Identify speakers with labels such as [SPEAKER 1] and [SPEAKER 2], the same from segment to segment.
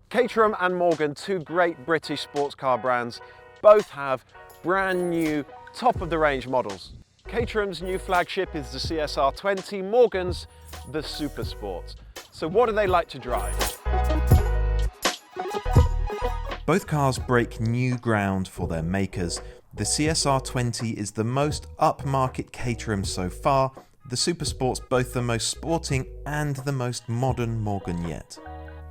[SPEAKER 1] Caterham and Morgan, two great British sports car brands, both have brand new, top-of-the-range models. Caterham's new flagship is the CSR 20, Morgan's the Supersport. So what do they like to drive?
[SPEAKER 2] Both cars break new ground for their makers. The CSR 20 is the most upmarket Caterham so far. The Supersport's both the most sporting and the most modern Morgan yet.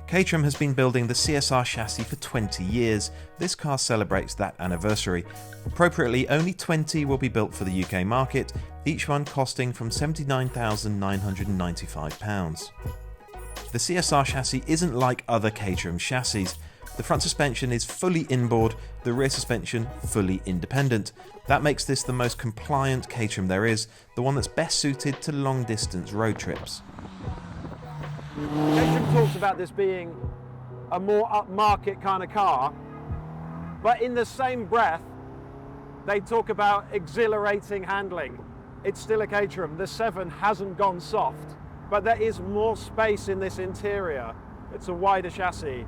[SPEAKER 2] Caterham has been building the CSR chassis for 20 years. This car celebrates that anniversary. Appropriately, only 20 will be built for the UK market, each one costing from £79,995. The CSR chassis isn't like other Caterham chassis. The front suspension is fully inboard, the rear suspension fully independent. That makes this the most compliant Caterham there is, the one that's best suited to long distance road trips.
[SPEAKER 1] Caterham talks about this being a more upmarket kind of car, but in the same breath, they talk about exhilarating handling. It's still a Caterham. The 7 hasn't gone soft, but there is more space in this interior. It's a wider chassis.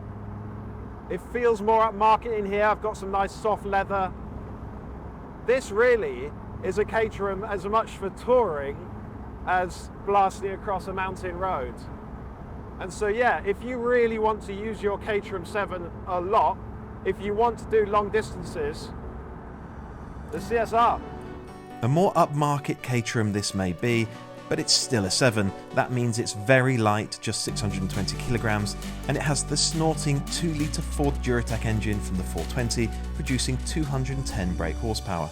[SPEAKER 1] It feels more upmarket in here. I've got some nice soft leather. This really is a Caterham as much for touring as blasting across a mountain road. And so yeah, if you really want to use your Caterham 7 a lot, if you want to do long distances, the CSR.
[SPEAKER 2] A more upmarket Caterham this may be, but it's still a 7. That means it's very light, just 620 kilograms, and it has the snorting 2-litre Ford Duratec engine from the 420, producing 210 brake horsepower.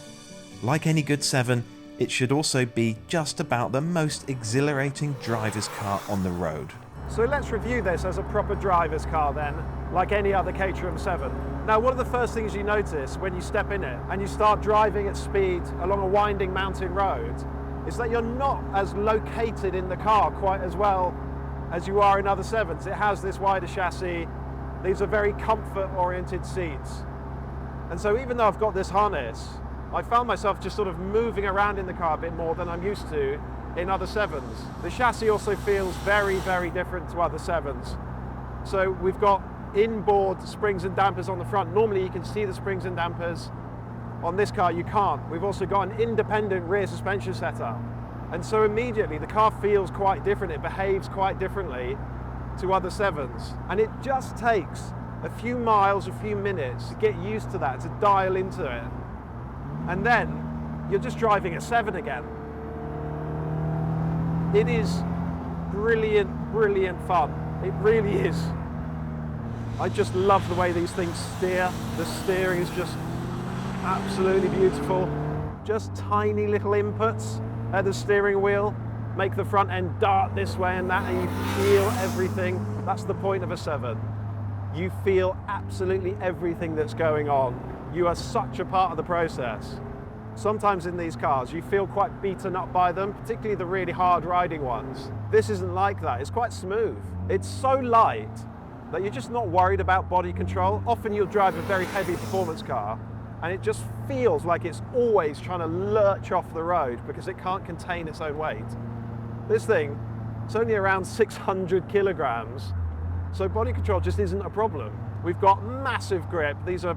[SPEAKER 2] Like any good 7, it should also be just about the most exhilarating driver's car on the road.
[SPEAKER 1] So let's review this as a proper driver's car then, like any other Caterham 7. Now, one of the first things you notice when you step in it and you start driving at speed along a winding mountain road is that you're not as located in the car quite as well as you are in other 7s. It has this wider chassis. These are very comfort-oriented seats. And so even though I've got this harness, I found myself just sort of moving around in the car a bit more than I'm used to in other 7s. The chassis also feels very, very different to other 7s. So we've got inboard springs and dampers on the front. Normally you can see the springs and dampers. On this car you can't. We've also got an independent rear suspension setup. And so immediately the car feels quite different. It behaves quite differently to other 7s. And it just takes a few miles, a few minutes to get used to that, to dial into it. And then you're just driving a 7 again. It is brilliant, brilliant fun. It really is. I just love the way these things steer. The steering is just absolutely beautiful. Just tiny little inputs at the steering wheel make the front end dart this way and that, and you feel everything. That's the point of a 7. You feel absolutely everything that's going on. You are such a part of the process. Sometimes in these cars you feel quite beaten up by them, particularly the really hard riding ones. This isn't like that. It's quite smooth. It's so light that you're just not worried about body control. Often you'll drive a very heavy performance car and it just feels like it's always trying to lurch off the road because it can't contain its own weight. This thing, it's only around 600 kilograms, so body control just isn't a problem. We've got massive grip. These are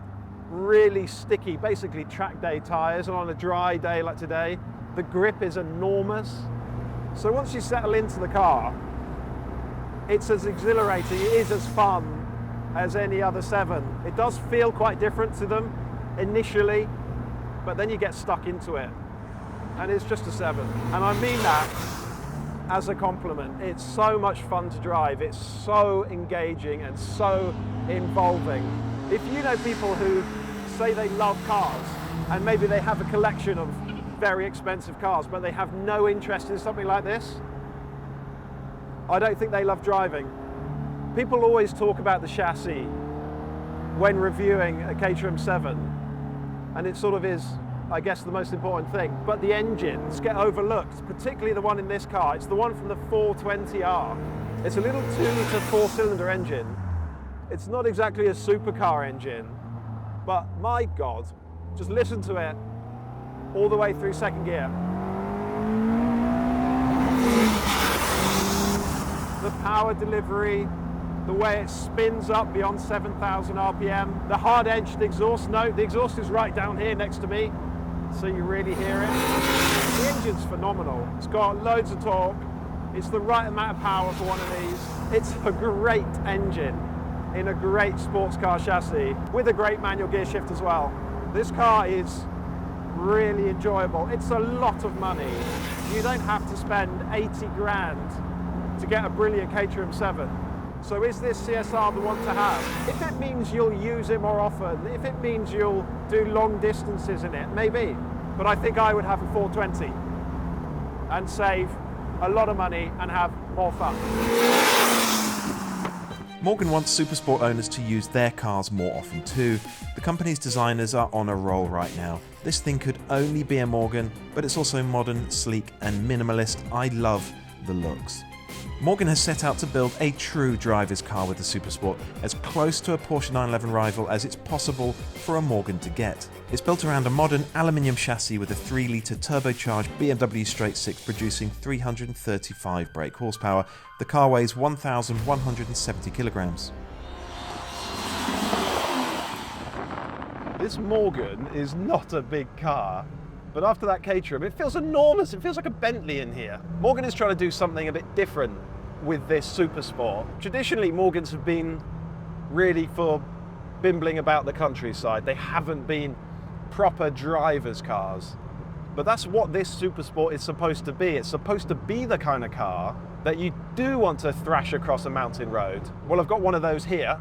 [SPEAKER 1] really sticky, basically track day tyres, and on a dry day like today, the grip is enormous. So once you settle into the car, it's as exhilarating, it is as fun as any other 7. It does feel quite different to them initially, but then you get stuck into it, and it's just a 7. And I mean that as a compliment. It's so much fun to drive, it's so engaging and so involving. If you know people who say they love cars, and maybe they have a collection of very expensive cars, but they have no interest in something like this, I don't think they love driving. People always talk about the chassis when reviewing a Caterham 7, and it sort of is, I guess, the most important thing. But the engines get overlooked, particularly the one in this car. It's the one from the 420R. It's a little 2-litre 4-cylinder engine. It's not exactly a supercar engine, but my God, just listen to it all the way through second gear. The power delivery, the way it spins up beyond 7,000 RPM, the hard-edged exhaust note. The exhaust is right down here next to me, so you really hear it. The engine's phenomenal. It's got loads of torque. It's the right amount of power for one of these. It's a great engine in a great sports car chassis with a great manual gear shift as well. This car is really enjoyable. It's a lot of money. You don't have to spend 80 grand to get a brilliant Caterham 7. So is this CSR the one to have? If it means you'll use it more often, if it means you'll do long distances in it, maybe. But I think I would have a 420 and save a lot of money and have more fun.
[SPEAKER 2] Morgan wants Supersport owners to use their cars more often too. The company's designers are on a roll right now. This thing could only be a Morgan, but it's also modern, sleek and minimalist. I love the looks. Morgan has set out to build a true driver's car with the Supersport, as close to a Porsche 911 rival as it's possible for a Morgan to get. It's built around a modern aluminium chassis with a 3-litre turbocharged BMW straight six producing 335 brake horsepower. The car weighs 1,170 kilograms.
[SPEAKER 1] This Morgan is not a big car, but after that Caterham, it feels enormous. It feels like a Bentley in here. Morgan is trying to do something a bit different with this Supersport. Traditionally, Morgans have been really for bimbling about the countryside. They haven't been proper driver's cars. But that's what this Supersport is supposed to be. It's supposed to be the kind of car that you do want to thrash across a mountain road. Well, I've got one of those here,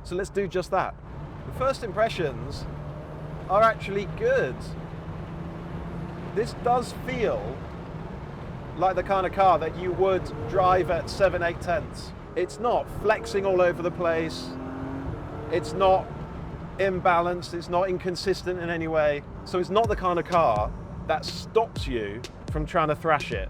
[SPEAKER 1] so let's do just that. The first impressions are actually good. This does feel like the kind of car that you would drive at 7/8 It's not flexing all over the place. It's not imbalanced. It's not inconsistent in any way. So it's not the kind of car that stops you from trying to thrash it.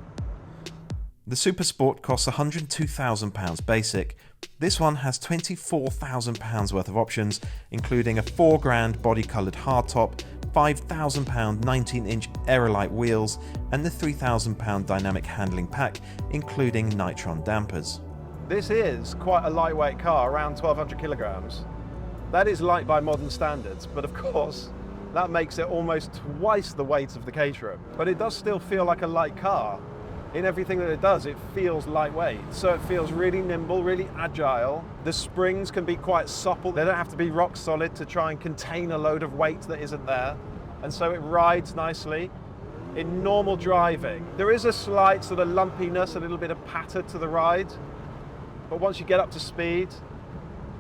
[SPEAKER 2] The Supersport costs £102,000 basic. This one has £24,000 worth of options, including a £4,000 body-coloured hardtop, £5,000 19-inch Aerolite wheels, and the £3,000 dynamic handling pack, including Nitron dampers.
[SPEAKER 1] This is quite a lightweight car, around 1,200 kilograms. That is light by modern standards, but of course, that makes it almost twice the weight of the Caterham. But it does still feel like a light car. In everything that it does, it feels lightweight. So it feels really nimble, really agile. The springs can be quite supple. They don't have to be rock solid to try and contain a load of weight that isn't there. And so it rides nicely. In normal driving, there is a slight sort of lumpiness, a little bit of patter to the ride. But once you get up to speed,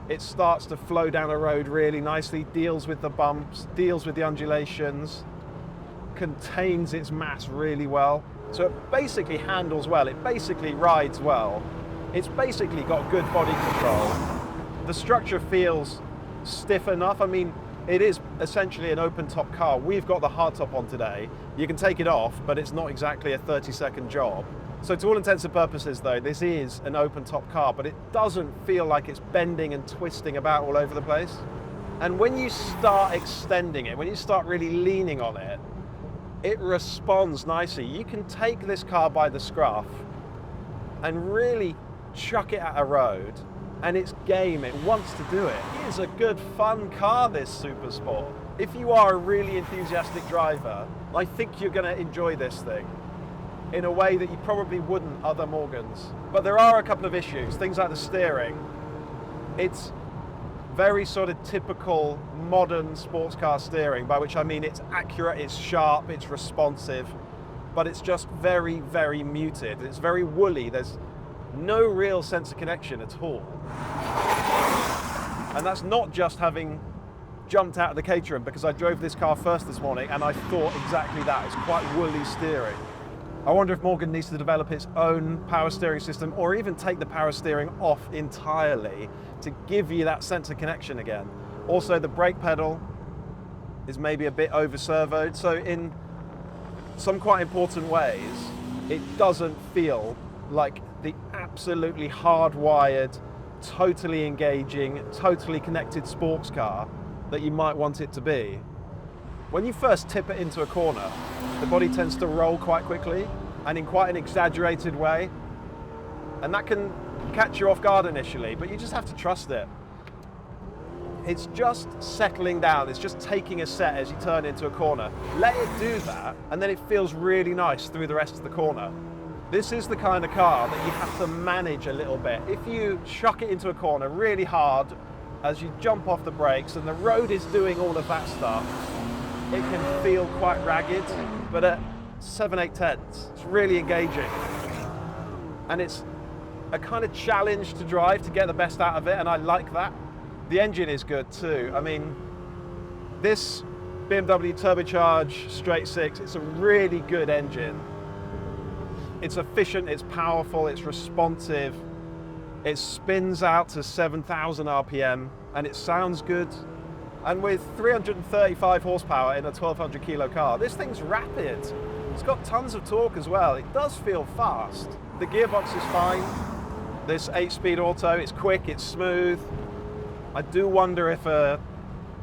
[SPEAKER 1] it starts to flow down the road really nicely, deals with the bumps, deals with the undulations, contains its mass really well. So it basically handles well, it basically rides well. It's basically got good body control. The structure feels stiff enough. I mean, it is essentially an open top car. We've got the hardtop on today. You can take it off, but it's not exactly a 30-second job. So to all intents and purposes though, this is an open top car, but it doesn't feel like it's bending and twisting about all over the place. And when you start extending it, when you start really leaning on it, it responds nicely. You can take this car by the scruff and really chuck it at a road, and it's game. It wants to do it. It is a good, fun car, this Supersport. If you are a really enthusiastic driver, I think you're going to enjoy this thing in a way that you probably wouldn't other Morgans. But there are a couple of issues, things like the steering. It's very sort of typical modern sports car steering, by which I mean it's accurate, it's sharp, it's responsive, but it's just very, very muted. It's very woolly. There's no real sense of connection at all. And that's not just having jumped out of the Caterham, because I drove this car first this morning and I thought exactly that. It's quite woolly steering. I wonder if Morgan needs to develop its own power steering system, or even take the power steering off entirely to give you that sense of connection again. Also, the brake pedal is maybe a bit over servoed, so in some quite important ways, it doesn't feel like the absolutely hardwired, totally engaging, totally connected sports car that you might want it to be. When you first tip it into a corner, the body tends to roll quite quickly and in quite an exaggerated way. And that can catch you off guard initially, but you just have to trust it. It's just settling down. It's just taking a set as you turn into a corner. Let it do that, and then it feels really nice through the rest of the corner. This is the kind of car that you have to manage a little bit. If you chuck it into a corner really hard as you jump off the brakes and the road is doing all of that stuff, it can feel quite ragged, but at 7, 8 tenths, it's really engaging. And it's a kind of challenge to drive to get the best out of it, and I like that. The engine is good too. I mean, this BMW turbocharged straight six, it's a really good engine. It's efficient, it's powerful, it's responsive. It spins out to 7,000 RPM and it sounds good. And with 335 horsepower in a 1,200 kilo car, this thing's rapid. It's got tons of torque as well. It does feel fast. The gearbox is fine. This 8-speed auto, it's quick, it's smooth. I do wonder if a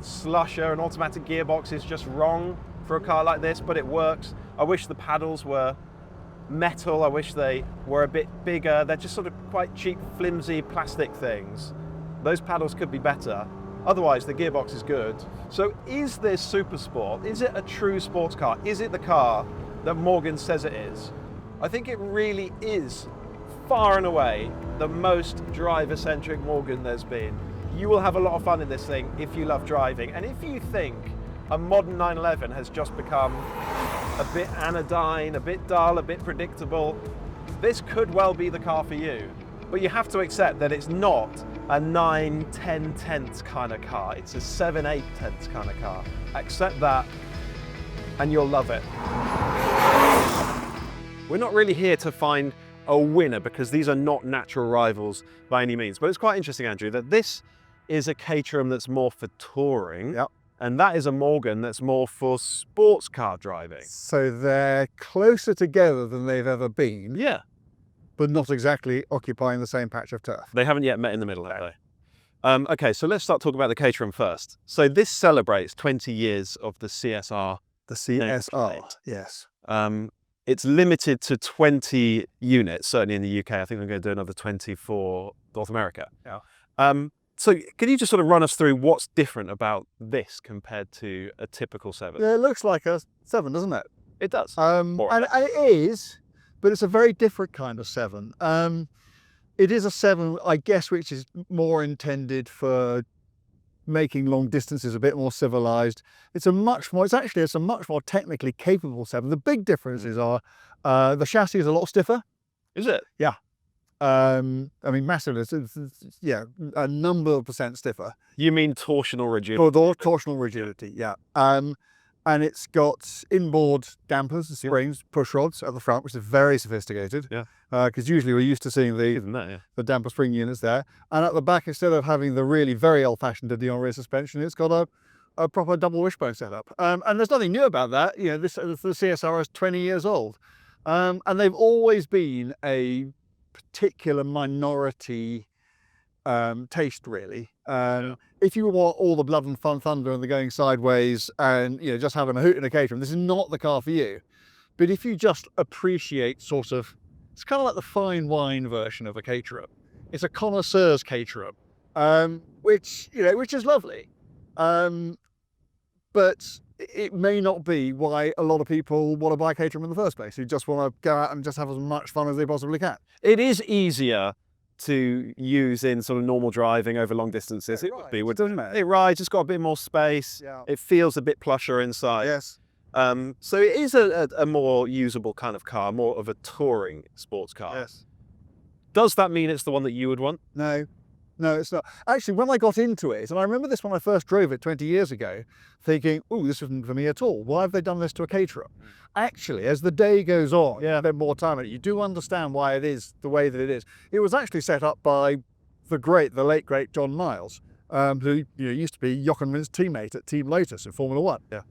[SPEAKER 1] slusher, an automatic gearbox, is just wrong for a car like this, but it works. I wish the paddles were metal. I wish they were a bit bigger. They're just sort of quite cheap, flimsy plastic things. Those paddles could be better. Otherwise, the gearbox is good. So is this Supersport? Is it a true sports car? Is it the car that Morgan says it is? I think it really is far and away the most driver-centric Morgan there's been. You will have a lot of fun in this thing if you love driving. And if you think a modern 911 has just become a bit anodyne, a bit dull, a bit predictable, this could well be the car for you. But you have to accept that it's not a 9, 10 tenths kind of car. It's a 7, 8 tenths kind of car. Accept that and you'll love it. We're not really here to find a winner because these are not natural rivals by any means. But it's quite interesting, Andrew, that this is a Caterham that's more for touring.
[SPEAKER 3] Yep.
[SPEAKER 1] And that is a Morgan that's more for sports car driving.
[SPEAKER 3] So they're closer together than they've ever been.
[SPEAKER 1] Yeah.
[SPEAKER 3] But not exactly occupying the same patch of turf.
[SPEAKER 1] They haven't yet met in the middle, have they? Okay, so let's start talking about the Caterham first. So this celebrates 20 years of the CSR.
[SPEAKER 3] The CSR,
[SPEAKER 1] nameplate.
[SPEAKER 3] yes.
[SPEAKER 1] It's limited to 20 units, certainly in the UK. I think I'm going to do another 20 for North America.
[SPEAKER 3] Yeah.
[SPEAKER 1] So can you just sort of run us through what's different about this compared to a typical 7?
[SPEAKER 3] Yeah, it looks like a 7, doesn't it?
[SPEAKER 1] It does.
[SPEAKER 3] And it is, but it's a very different kind of 7. It is a 7, I guess, which is more intended for making long distances a bit more civilized. It's a much more technically capable 7. The big differences are the chassis is a lot stiffer.
[SPEAKER 1] Is it?
[SPEAKER 3] Yeah. I mean, massively, yeah, a number of percent stiffer.
[SPEAKER 1] You mean torsional rigidity?
[SPEAKER 3] Or the torsional rigidity, yeah. And it's got inboard dampers, springs, push rods at the front, which is very sophisticated.
[SPEAKER 1] Yeah.
[SPEAKER 3] Because usually we're used to seeing the damper spring units there. And at the back, instead of having the really very old-fashioned Didion rear suspension, it's got a proper double wishbone setup. And there's nothing new about that. You know, the CSR is 20 years old. And they've always been a particular minority taste, really. If you want all the blood and fun thunder and the going sideways and, you know, just having a hoot in a Caterham, this is not the car for you. But if you just appreciate sort of, it's kind of like the fine wine version of a Caterham. It's a connoisseur's Caterham, which is lovely. But it may not be why a lot of people want to buy Caterham in the first place, who just want to go out and just have as much fun as they possibly can.
[SPEAKER 1] It is easier to use in sort of normal driving over long distances. It would be, doesn't it? It rides, it's got a bit more space.
[SPEAKER 3] Yeah.
[SPEAKER 1] It feels a bit plusher inside.
[SPEAKER 3] Yes.
[SPEAKER 1] So it is a more usable kind of car, more of a touring sports car.
[SPEAKER 3] Yes.
[SPEAKER 1] Does that mean it's the one that you would want?
[SPEAKER 3] No, it's not. Actually, when I got into it, and I remember this when I first drove it 20 years ago, thinking, oh, this isn't for me at all. Why have they done this to a Caterham? Actually, as the day goes on, you spend more time on it, you do understand why it is the way that it is. It was actually set up by the late great John Miles, who used to be Jochenmann's teammate at Team Lotus in Formula One.
[SPEAKER 1] Yeah.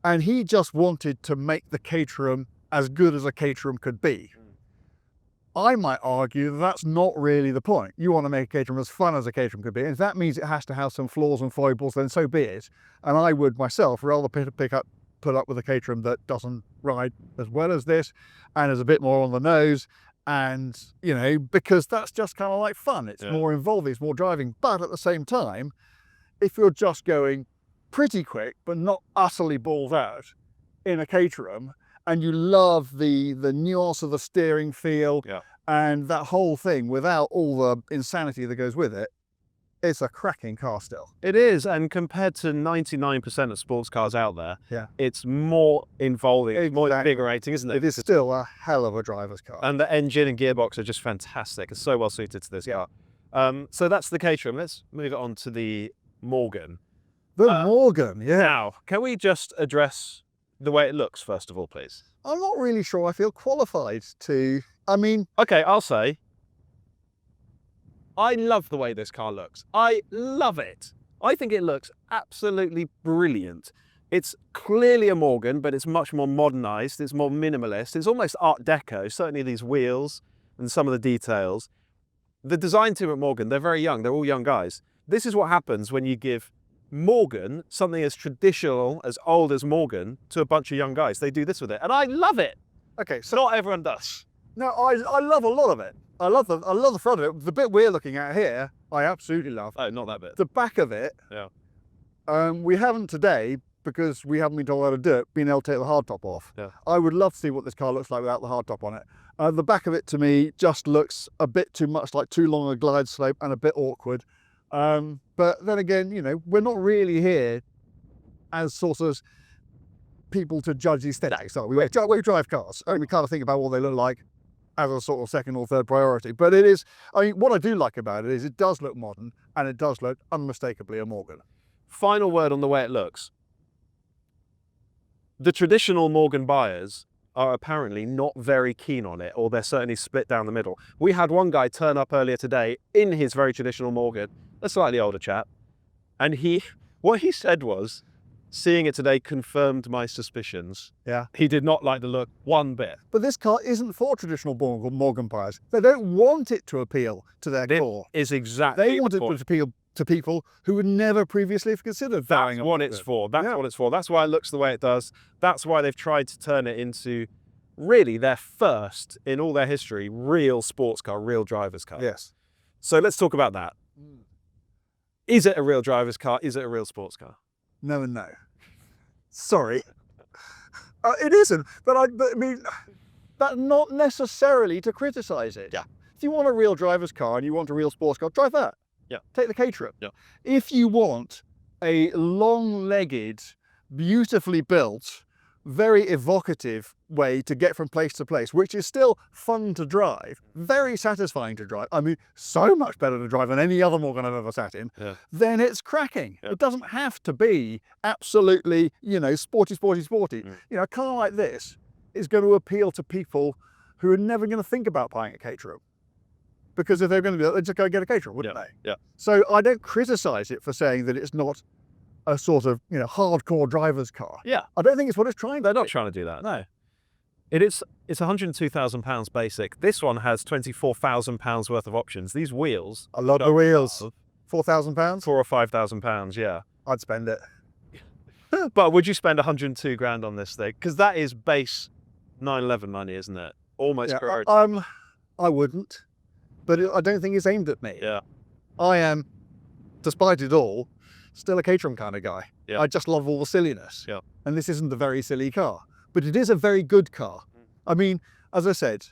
[SPEAKER 3] And he just wanted to make the Caterham as good as a Caterham could be. I might argue that that's not really the point. You want to make a Caterham as fun as a Caterham could be, and if that means it has to have some flaws and foibles, then so be it. And I would myself rather put up with a Caterham that doesn't ride as well as this, and is a bit more on the nose, And, you know, because that's just kind of like fun. It's more involved, it's more driving. But at the same time, if you're just going pretty quick, but not utterly balls out in a Caterham, and you love the nuance of the steering feel and that whole thing without all the insanity that goes with it, it's a cracking car still.
[SPEAKER 1] It is, and compared to 99% of sports cars out there, it's more involving, it's more invigorating, isn't it?
[SPEAKER 3] It is still a hell of a driver's car.
[SPEAKER 1] And the engine and gearbox are just fantastic. It's so well suited to this car. So that's the Caterham. Let's move it on to the Morgan.
[SPEAKER 3] The Morgan,
[SPEAKER 1] Now, can we just address the way it looks, first of all, please?
[SPEAKER 3] I'm not really sure I feel qualified to, I mean...
[SPEAKER 1] Okay, I'll say, I love the way this car looks. I love it. I think it looks absolutely brilliant. It's clearly a Morgan, but it's much more modernized. It's more minimalist. It's almost Art Deco, certainly these wheels and some of the details. The design team at Morgan, they're very young. They're all young guys. This is what happens when you give Morgan something as traditional, as old as Morgan, to a bunch of young guys. They do this with it, and I love it.
[SPEAKER 3] Okay, so
[SPEAKER 1] Not everyone does.
[SPEAKER 3] no, I love a lot of it. I love the front of it. The bit we're looking at here, I absolutely love.
[SPEAKER 1] Oh, not that bit.
[SPEAKER 3] The back of it, we haven't today, because we haven't been told how to do it, been able to take the hardtop off. I would love to see what this car looks like without the hardtop on it. The back of it, to me, just looks a bit too much like too long a glide slope and a bit awkward. But then again, you know, we're not really here as sort of people to judge the aesthetics, are we? We drive cars, and we kind of think about what they look like as a sort of second or third priority. But it is, I mean, what I do like about it is it does look modern, and it does look unmistakably a Morgan.
[SPEAKER 1] Final word on the way it looks. The traditional Morgan buyers are apparently not very keen on it, or they're certainly split down the middle. We had one guy turn up earlier today in his very traditional Morgan, a slightly older chap, and what he said was, seeing it today confirmed my suspicions. He did not like the look one bit.
[SPEAKER 3] But this car isn't for traditional Morgan buyers. They don't want it to appeal to their core.
[SPEAKER 1] Is exactly
[SPEAKER 3] They want it to appeal to people who would never previously have considered buying
[SPEAKER 1] That's what it's for. That's what it's for. That's why it looks the way it does. That's why they've tried to turn it into really their first, in all their history, real sports car, real driver's car.
[SPEAKER 3] Yes.
[SPEAKER 1] So let's talk about that. Is it a real driver's car? Is it a real sports car?
[SPEAKER 3] No and no. Sorry. It isn't, but I mean, that's not necessarily to criticise it. If you want a real driver's car and you want a real sports car, drive that. Take the Caterham. If you want a long-legged, beautifully built, very evocative way to get from place to place, which is still fun to drive, very satisfying to drive, I mean, so much better to drive than any other Morgan I've ever sat in, then it's cracking. It doesn't have to be absolutely, you know, sporty. You know, a car like this is going to appeal to people who are never going to think about buying a Caterham. Because if they're going to do that, they'd just go get a Caterham, wouldn't they? So I don't criticise it for saying that it's not a sort of, you know, hardcore driver's car. I don't think it's what it's trying to do.
[SPEAKER 1] They're not trying to do that, no. It's £102,000 basic. This one has £24,000 worth of options. These wheels.
[SPEAKER 3] A lot of wheels. £4,000?
[SPEAKER 1] £4,000 or £5,000, yeah.
[SPEAKER 3] I'd spend it.
[SPEAKER 1] But would you spend 102 grand on this thing? Because that is base 911 money, isn't it? Almost correct.
[SPEAKER 3] I wouldn't. But I don't think it's aimed at me.
[SPEAKER 1] Yeah.
[SPEAKER 3] I am, despite it all, still a Caterham kind of guy. I just love all the silliness. And this isn't a very silly car. But it is a very good car. I mean, as I said,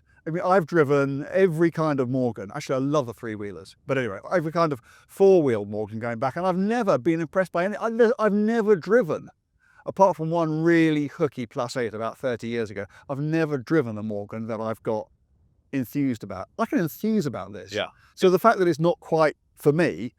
[SPEAKER 3] I've driven every kind of Morgan. Actually, I love the three-wheelers. But anyway, every kind of four-wheel Morgan going back. And I've never been impressed by any. I've never driven, apart from one really hooky +8 about 30 years ago, I've never driven a Morgan that I've got enthused about. I can enthuse about this. So the fact that it's not quite for me,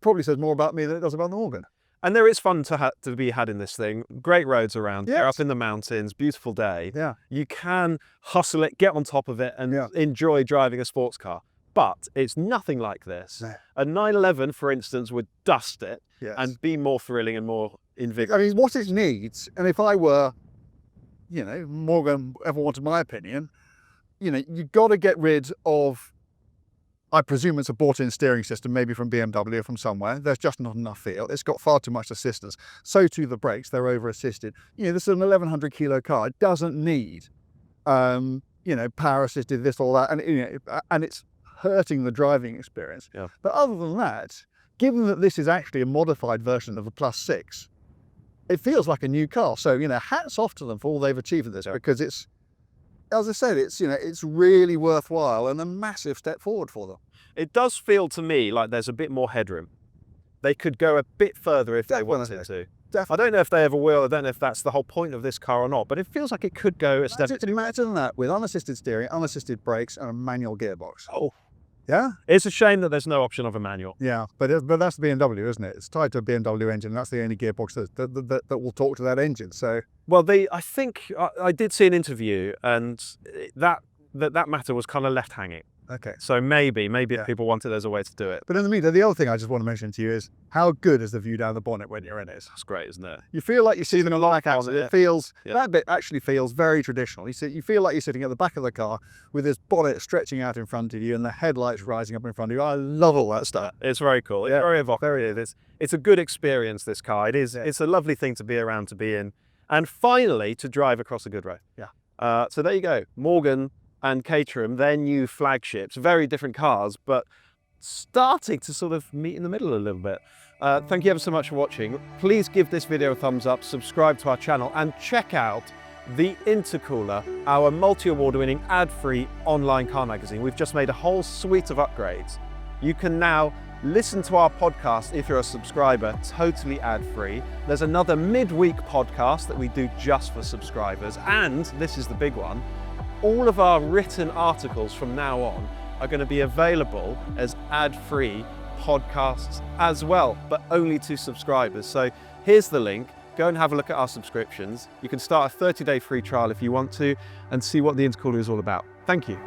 [SPEAKER 3] probably says more about me than it does about the Morgan.
[SPEAKER 1] And there is fun to be had in this thing. Great roads around. You're up in the mountains, beautiful day. You can hustle it, get on top of it, and enjoy driving a sports car. But it's nothing like this. A 911, for instance, would dust it and be more thrilling and more invigorating.
[SPEAKER 3] I mean, what it needs, and if I were, you know, Morgan ever wanted my opinion, you know, you've got to get rid of, I presume it's a bought-in steering system, maybe from BMW or from somewhere. There's just not enough feel. It's got far too much assistance. So too the brakes, they're over-assisted. You know, this is an 1,100 kilo car. It doesn't need, you you know, power assisted this or that, and and it's hurting the driving experience.
[SPEAKER 1] Yeah.
[SPEAKER 3] But other than that, given that this is actually a modified version of the Plus 6, it feels like a new car. So, you know, hats off to them for all they've achieved with this, because it's, as I said, it's, you know, it's really worthwhile and a massive step forward for them.
[SPEAKER 1] It does feel to me like there's a bit more headroom. They could go a bit further if they wanted to. I don't know if they ever will. I don't know if that's the whole point of this car or not, but it feels like it could go a step.
[SPEAKER 3] Imagine that with unassisted steering, unassisted brakes, and a manual gearbox.
[SPEAKER 1] Oh,
[SPEAKER 3] yeah.
[SPEAKER 1] It's a shame that there's no option of a manual.
[SPEAKER 3] Yeah, but that's the BMW, isn't it? It's tied to a BMW engine. That's the only gearbox that will talk to that engine. So,
[SPEAKER 1] well, I think I did see an interview, and that matter was kind of left hanging.
[SPEAKER 3] okay.
[SPEAKER 1] So maybe if people wanted, there's a way to do it.
[SPEAKER 3] But in the meantime, the other thing I just want to mention to you is how good is the view down the bonnet when you're in it?
[SPEAKER 1] That's great, isn't it?
[SPEAKER 3] You feel like you're sitting in a like axle. It feels,
[SPEAKER 1] Yeah.
[SPEAKER 3] that bit actually feels very traditional. You feel like you're sitting at the back of the car with this bonnet stretching out in front of you and the headlights rising up in front of you. I love all that stuff.
[SPEAKER 1] It's very cool. It's very evocative. It's a good experience, this car. It is. Yeah. It's a lovely thing to be around, to be in, and finally to drive across a good road.
[SPEAKER 3] Yeah.
[SPEAKER 1] So there you go. Morgan and Caterham, their new flagships, very different cars, but starting to sort of meet in the middle a little bit. Thank you ever so much for watching. Please give this video a thumbs up, subscribe to our channel, and check out the Intercooler, our multi-award winning ad-free online car magazine. We've just made a whole suite of upgrades. You can now listen to our podcast if you're a subscriber, totally ad-free. There's another midweek podcast that we do just for subscribers, and this is the big one, all of our written articles from now on are going to be available as ad-free podcasts as well, but only to subscribers. So here's the link. Go and have a look at our subscriptions. You can start a 30-day free trial if you want to and see what the Intercooler is all about. Thank you.